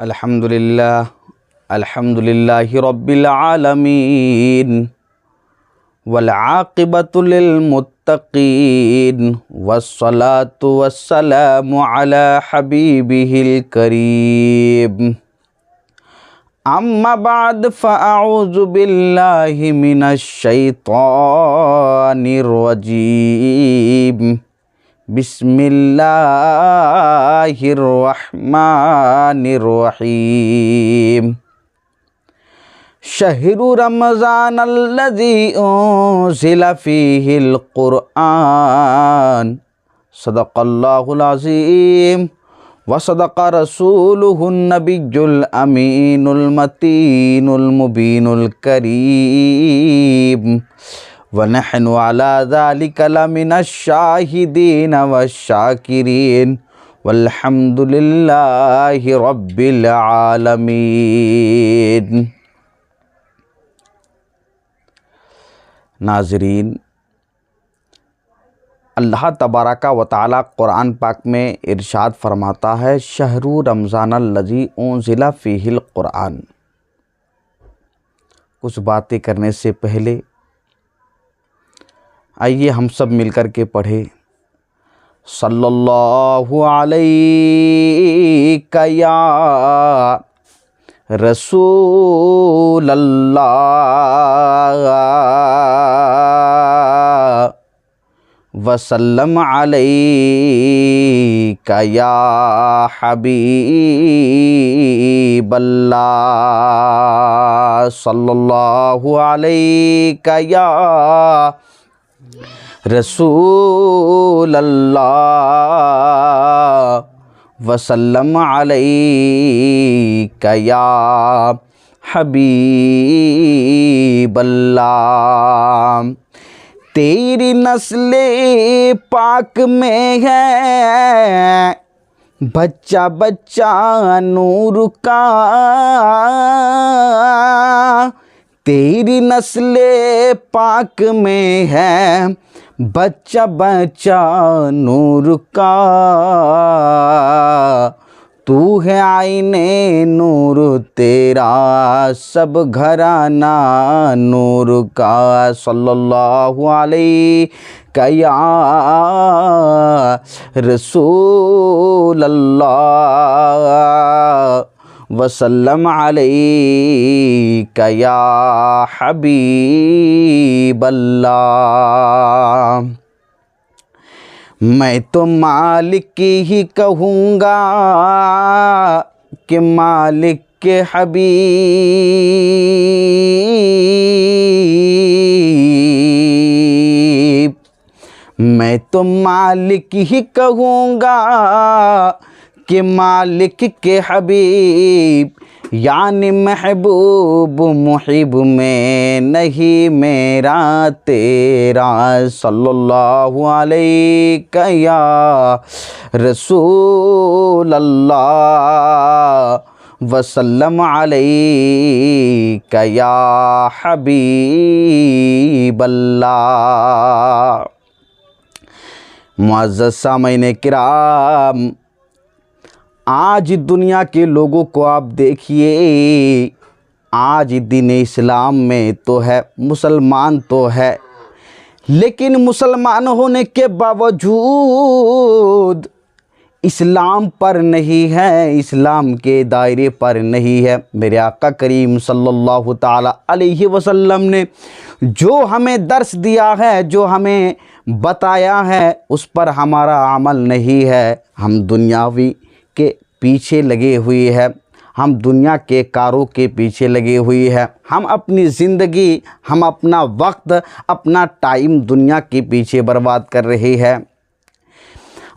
अल्हम्दुलिल्लाहि रब्बिल आलमीन वल आक़िबतु लिल मुत्तक़ीन वस्सलातु वस्सलामु अला हबीबिहिल करीम। अम्मा बाद फ़अऊज़ु बिल्लाहि मिनश शैतानिर रजीम। बिस्मिल्लाहिर्रहमानिर्रहीम। शहरु रमज़ानल्लज़ी उन्ज़िला फ़ीहिल क़ुरआन। सदक़ल्लाहुल अज़ीम व सदक़ रसूलुहुन नबियुल अमीनुल मतीनुल मुबीनुल करीम व नहनु अला ज़ालिका लमिनश शाहिदीन वश्शाकिरीन वल्हम्दुलिल्लाहि रब्बिल आलमीन। नाज़रीन, अल्लाह तबारक व तआला कुरान पाक में इरशाद फरमाता है, शहरु रमज़ानल्लज़ी उन्ज़िला फ़ीहिल क़ुरआन। कुछ बातें करने से पहले आइए हम सब मिलकर के पढ़े सल्लल्लाहु अलैका या रसूल अल्लाह वसल्लम अलैका या हबीब अल्लाह। सल्लल्लाहु अलैका या रसूल अल्लाह वसल्लम अलैका या हबीब अल्लाह। तेरी नस्ले पाक में है बच्चा बच्चा नूर का। तेरी नस्ले पाक में है बच्चा बच्चा नूर का। तू है आईने नूर तेरा सब घराना नूर का। सल्लल्लाहु अलैका या रसूल अल्लाह वसल्लम अलैका या हबीब अल्लाह। मैं तो मालिक ही कहूँगा कि मालिक के हबीब। मैं तो मालिक ही कहूँगा कि मालिक के हबीब, यानी महबूब मुहिब में नहीं मेरा तेरा। सल्लल्लाहु अलैका या रसूल अल्लाह वसल्लम अलैका या हबीब अल्लाह। मुअज़्ज़ज़ सामईन किराम, आज दुनिया के लोगों को आप देखिए, आज दीन इस्लाम में तो है, मुसलमान तो है, लेकिन मुसलमान होने के बावजूद इस्लाम पर नहीं है, इस्लाम के दायरे पर नहीं है। मेरे आका करीम सल्लल्लाहु ताला अलैहि वसल्लम ने जो हमें दर्स दिया है, जो हमें बताया है, उस पर हमारा अमल नहीं है। हम दुनियावी के पीछे लगे हुए हैं, हम दुनिया के कारों के पीछे लगे हुए हैं। हम अपनी ज़िंदगी, हम अपना वक्त, अपना टाइम दुनिया के पीछे बर्बाद कर रहे हैं।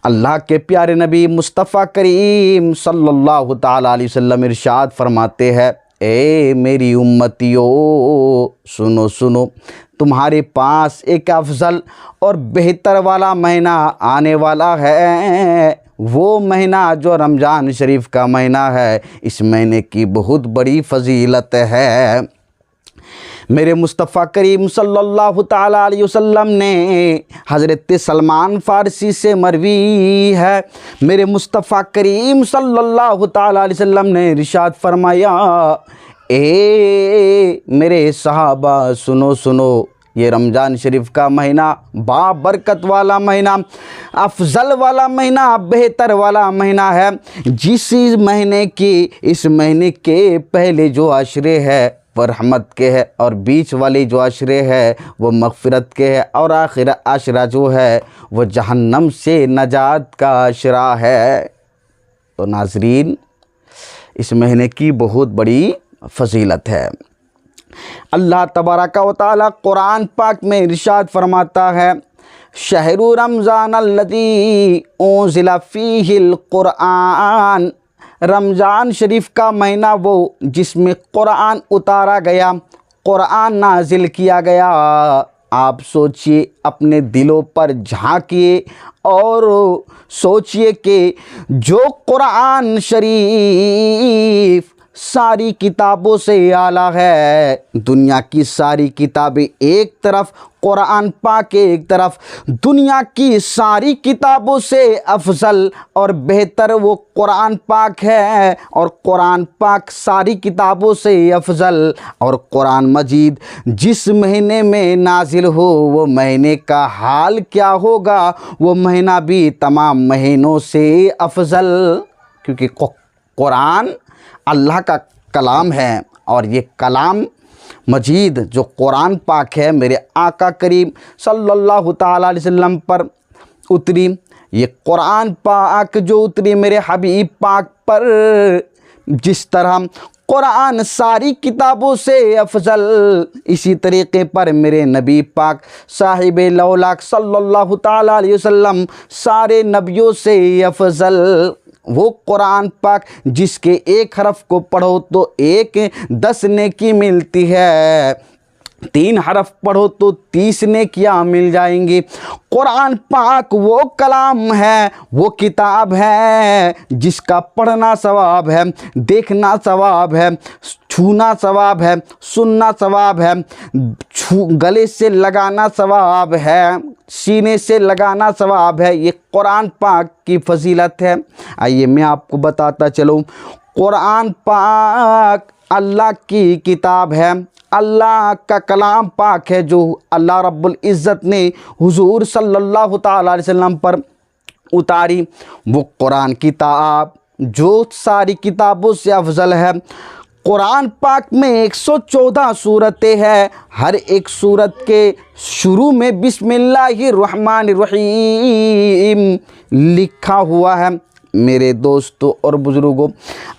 अल्लाह के प्यारे नबी मुस्तफ़ा करीम सल्लल्लाहु ताला अलैहि वसल्लम इरशाद फरमाते हैं, ए मेरी उम्मतियों सुनो सुनो, तुम्हारे पास एक अफजल और बेहतर वाला महीना आने वाला है। वो महीना जो रमज़ान शरीफ का महीना है, इस महीने की बहुत बड़ी फजीलत है। मेरे मुस्तफ़ा करीम सल्लल्लाहु ताला अलैहि वसल्लम ने हज़रत सलमान फ़ारसी से मरवी है, मेरे मुस्तफ़ा करीम सल्लल्लाहु ताला अलैहि वसल्लम ने इरशाद फरमाया, ए मेरे सहाबा सुनो सुनो, ये रमज़ान शरीफ का महीना बाबरकत वाला महीना, अफजल वाला महीना, बेहतर वाला महीना है। जिस महीने की इस महीने के पहले जो अशरे है वह रहमत के है, और बीच वाले जो अशरे है वो मग़फ़िरत के है, और आखिर अशरा जो है वह जहन्नम से नजात का अशरा है। तो नाज़रीन, इस महीने की बहुत बड़ी फजीलत है। अल्लाह तबारक व तआला कुरान पाक में इरशाद फरमाता है, शहरु रमज़ान अल्लज़ी उन्ज़िला फ़ीहिल कुरआन, रमज़ान शरीफ का महीना वो जिसमें कुरान उतारा गया, कुरान नाजिल किया गया। आप सोचिए, अपने दिलों पर झांकिए और सोचिए कि जो कुरान शरीफ सारी किताबों से आला है, दुनिया की सारी किताबें एक तरफ, कुरान पाक एक तरफ, दुनिया की सारी किताबों से अफजल और बेहतर वो कुरान पाक है, और कुरान पाक सारी किताबों से अफजल। और कुरान मजीद जिस महीने में नाजिल हो वो महीने का हाल क्या होगा, वो महीना भी तमाम महीनों से अफजल, क्योंकि कुरान अल्लाह का कलाम है, और ये कलाम मजीद जो कुरान पाक है मेरे आका करीम सल्लल्लाहु ताला अलैहि वसल्लम पर उतरी। ये कुरान पाक जो उतरी मेरे हबीब पाक पर, जिस तरह कुरान सारी किताबों से अफजल, इसी तरीक़े पर मेरे नबी पाक साहिबे लौलाक सल्लल्लाहु ताला अलैहि वसल्लम सारे नबियों से अफजल। वो कुरान पाक जिसके एक हरफ को पढ़ो तो 10 नेकी मिलती है, 3 हरफ पढ़ो तो 30 नेकियां मिल जाएंगी। कुरान पाक वो कलाम है, वो किताब है जिसका पढ़ना सवाब है, देखना सवाब है, छूना सवाब है, सुनना सवाब है, गले से लगाना सवाब है, सीने से लगाना सवाब है। ये कुरान पाक की फजीलत है। आइए मैं आपको बताता चलूँ, कुरान पाक अल्लाह की किताब है, अल्लाह का कलाम पाक है, जो अल्लाह रब्बुल इज़्ज़त ने हुजूर सल्लल्लाहु ताला अलैहि वसल्लम पर उतारी। वो कुरान किताब जो सारी किताबों से अफजल है। कुरान पाक में 114 सूरतें हैं, हर एक सूरत के शुरू में बिस्मिल्लाहिर्रहमानिर्रहीम लिखा हुआ है। मेरे दोस्तों और बुज़ुर्गों,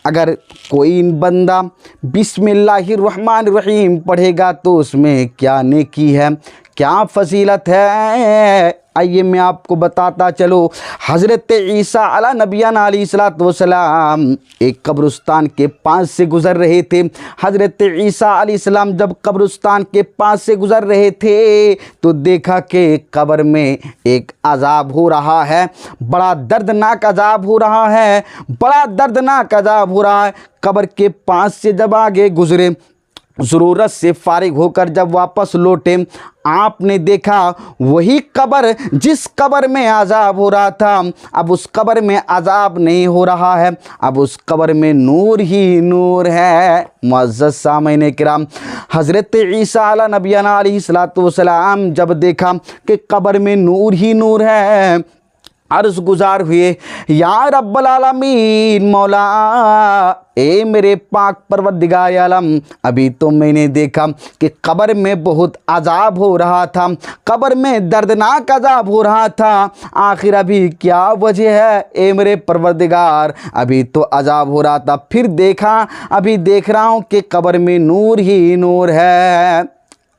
अगर कोई बंदा बिस्मिल्लाहिर्रहमानिर्रहीम पढ़ेगा तो उसमें क्या नेकी है, क्या फजीलत है। आइए मैं आपको बताता चलो। हज़रत ईसा अला नबियाना अलैहिस्सलातु वस्सलाम एक कब्रिस्तान के पास से गुज़र रहे थे। हज़रत ईसा अलैहिस्सलाम जब कब्रिस्तान के पास से गुज़र रहे थे तो देखा कि कब्र में एक अज़ाब हो रहा है, बड़ा दर्दनाक अज़ाब हो रहा है, बड़ा दर्दनाक अज़ाब हो रहा है। कब्र के पास से जब आगे गुज़रे, ज़रूरत से फारिग होकर जब वापस लौटे, आपने देखा वही कब्र जिस कब्र में अज़ाब हो रहा था, अब उस कब्र में अज़ाब नहीं हो रहा है, अब उस कब्र में नूर ही नूर है। मुअज़्ज़ज़ सामईन किराम, हज़रत ईसा अला नबियाना अलैहिस्सलातु वस्सलाम जब देखा कि कब्र में नूर ही नूर है, अर्ज़ गुज़ार हुए, या रब्बल आलमीन, मौला ए मेरे पाक परवरदिगार आलम, अभी तो मैंने देखा कि कब्र में बहुत अज़ाब हो रहा था, कब्र में दर्दनाक अज़ाब हो रहा था, आखिर अभी क्या वजह है ए मेरे परवरदिगार। अभी तो अज़ाब हो रहा था, फिर देखा, अभी देख रहा हूँ कि कब्र में नूर ही नूर है।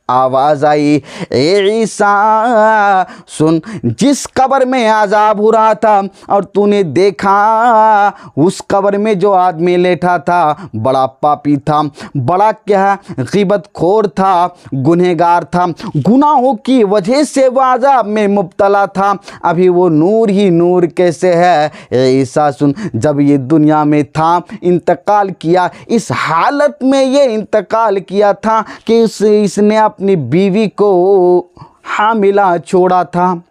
आवाज़ आई, ए ईसा सुन, जिस कब्र में अजाब हो रहा था और तूने देखा उस कब्र में जो आदमी लेटा था बड़ा पापी था, बड़ा क्या ग़ीबत खोर था, गुनहगार था, गुनाहों की वजह से वो अजाब में मुब्तला था, अभी वो नूर ही नूर कैसे है। ए ईसा सुन, जब ये दुनिया में था, इंतकाल किया, इस हालत में ये इंतकाल किया था कि इसने अपनी बीवी को हामिला छोड़ा था,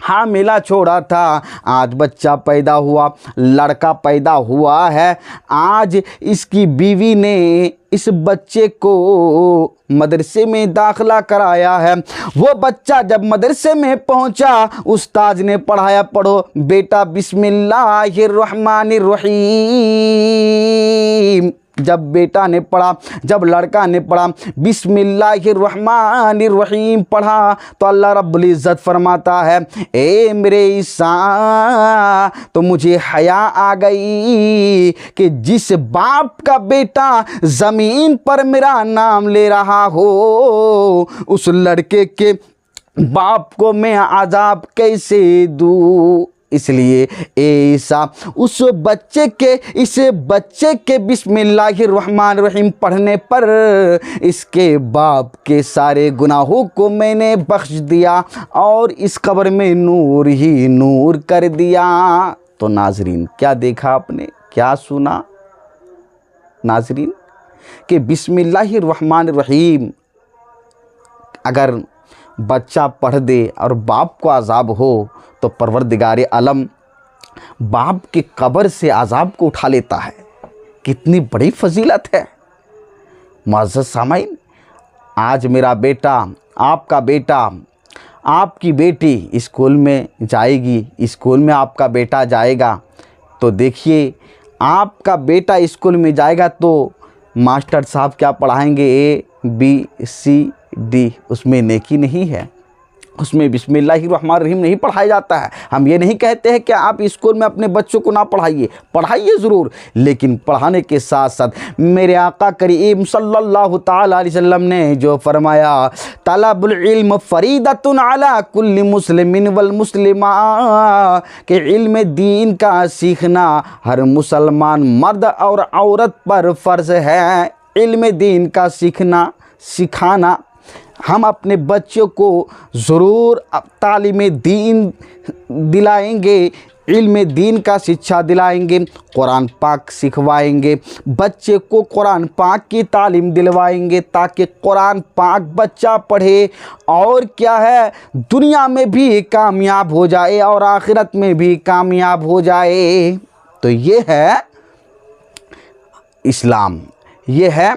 हामिला छोड़ा था। आज बच्चा पैदा हुआ, लड़का पैदा हुआ है। आज इसकी बीवी ने इस बच्चे को मदरसे में दाखिला कराया है। वो बच्चा जब मदरसे में पहुंचा, उस्ताद ने पढ़ाया, पढ़ो बेटा बिस्मिल्लाहिर्रहमानिर्रहीम। जब बेटा ने पढ़ा, जब लड़का ने पढ़ा बिस्मिल्लाहिर्रहमानिर्रहीम पढ़ा, तो अल्लाह रब्बुल इज़्ज़त फरमाता है, ए मेरे ईसा, तो मुझे हया आ गई कि जिस बाप का बेटा ज़मीन पर मेरा नाम ले रहा हो, उस लड़के के बाप को मैं अज़ाब कैसे दूँ। इसलिए ऐसा उस बच्चे के, इस बच्चे के बिस्मिल्लाहिर्रहमानिर्रहीम पढ़ने पर इसके बाप के सारे गुनाहों को मैंने बख्श दिया और इस कब्र में नूर ही नूर कर दिया। तो नाजरीन, क्या देखा आपने, क्या सुना नाजरीन, कि बिस्मिल्लाहिर्रहमानिर्रहीम अगर बच्चा पढ़ दे और बाप को अजाब हो तो परवरदिगार आलम बाप के कब्र से अजाब को उठा लेता है। कितनी बड़ी फजीलत है। मुअज़्ज़ज़ सामाईन, आज मेरा बेटा, आपका बेटा, आपकी बेटी स्कूल में जाएगी, स्कूल में आपका बेटा जाएगा, तो देखिए आपका बेटा स्कूल में जाएगा तो मास्टर साहब क्या पढ़ाएंगे, ABCD, उसमें नेकी नहीं है, उसमें बिस्मिल्लाहिर्रहमानिर्रहीम नहीं पढ़ाया जाता है। हम ये नहीं कहते हैं कि आप स्कूल में अपने बच्चों को ना पढ़ाइए, पढ़ाइए ज़रूर, लेकिन पढ़ाने के साथ साथ मेरे आका करीम सल्लल्लाहु ताला अलैहि वसल्लम ने जो फरमाया, तलबुल इल्म फरीदतुन अला कुल्ली मुस्लिमिन वल मुस्लिमा, कि इल्म दीन का सीखना हर मुसलमान मर्द और औरत पर फ़र्ज़ है। इल्म दीन का सीखना, सिखाना, हम अपने बच्चों को ज़रूर तालीम दीन दिलाएंगे, इल्म दीन का शिक्षा दिलाएंगे, कुरान पाक सिखवाएंगे, बच्चे को कुरान पाक की तालीम दिलवाएंगे ताकि कुरान पाक बच्चा पढ़े और क्या है, दुनिया में भी कामयाब हो जाए और आखिरत में भी कामयाब हो जाए। तो ये है इस्लाम, ये है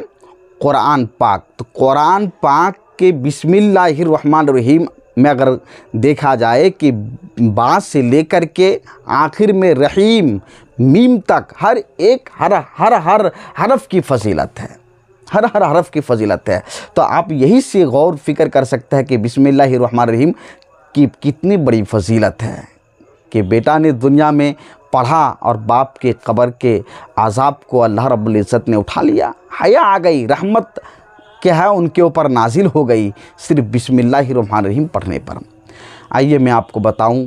कुरान पाक। तो कुरान पाक के बिस्मिल्लाहिर्रहमानिर्रहीम में अगर देखा जाए कि बात से लेकर के आखिर में रहीम मीम तक हर एक हर हरफ की फजीलत है, हर हरफ की फजीलत है। तो आप यही से गौर फिक्र कर सकते हैं कि बिस्मिल्लाहिर्रहमानिर्रहीम की कितनी बड़ी फजीलत है कि बेटा ने दुनिया में पढ़ा और बाप के कब्र के अजाब को अल्लाह रब्बुल इज़्ज़त ने उठा लिया। हया आ गई, रहमत क्या है उनके ऊपर नाजिल हो गई सिर्फ बिस्मिल्लाहिर्रहमानिर्रहीम पढ़ने पर। आइए मैं आपको बताऊं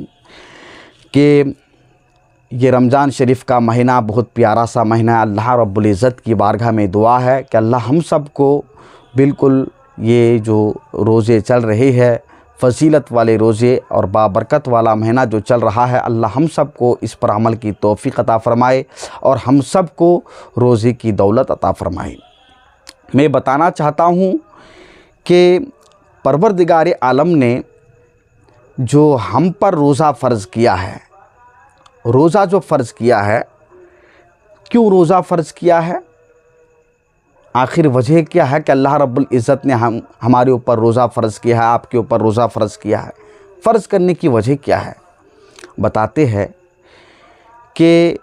कि ये रमज़ान शरीफ का महीना बहुत प्यारा सा महीना है। अल्लाह रब्बुल इज़्ज़त की बारगाह में दुआ है कि अल्लाह हम सब को बिल्कुल ये जो रोज़े चल रहे हैं, फ़जीलत वाले रोज़े और बाबरकत वाला महीना जो चल रहा है, अल्लाह हम सब को इस पर अमल की तौफ़ीक़ अता फ़रमाए और हम सब को रोज़े की दौलत अता फ़रमाए। मैं बताना चाहता हूँ कि परवरदिगार आलम ने जो हम पर रोज़ा फ़र्ज़ किया है, रोज़ा जो फ़र्ज़ किया है, क्यों रोज़ा फ़र्ज़ किया है, आखिर वजह क्या है कि अल्लाह रब्बुल इज़्ज़त ने हमारे ऊपर रोज़ा फ़र्ज़ किया है, आपके ऊपर रोज़ा फ़र्ज़ किया है। फ़र्ज़ करने की वजह क्या है, बताते हैं कि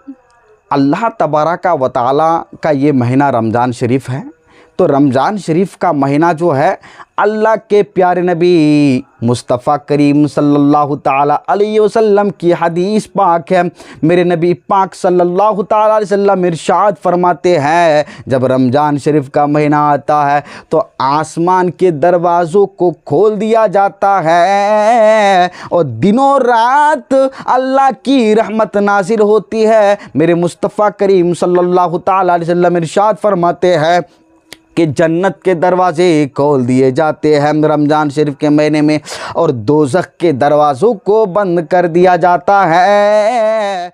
अल्लाह तबारक व तआला का ये महीना रमज़ान शरीफ है, तो रमज़ान शरीफ का महीना जो है अल्लाह के प्यारे नबी मुस्तफ़ा करीम सल्लल्लाहु ताला अलैहि वसल्लम की हदीस पाक है। मेरे नबी पाक सल्लल्लाहु ताला अलैहि वसल्लम इरशाद फरमाते हैं, जब रमज़ान शरीफ का महीना आता है तो आसमान के दरवाज़ों को खोल दिया जाता है और दिनों रात अल्लाह की रहमत नाज़िल होती है। मेरे मुस्तफ़ा करीम सल्लल्लाहु ताला अलैहि वसल्लम इरशाद फरमाते हैं कि जन्नत के दरवाज़े खोल दिए जाते हैं रमज़ान शरीफ के महीने में और दोज़ख के दरवाज़ों को बंद कर दिया जाता है।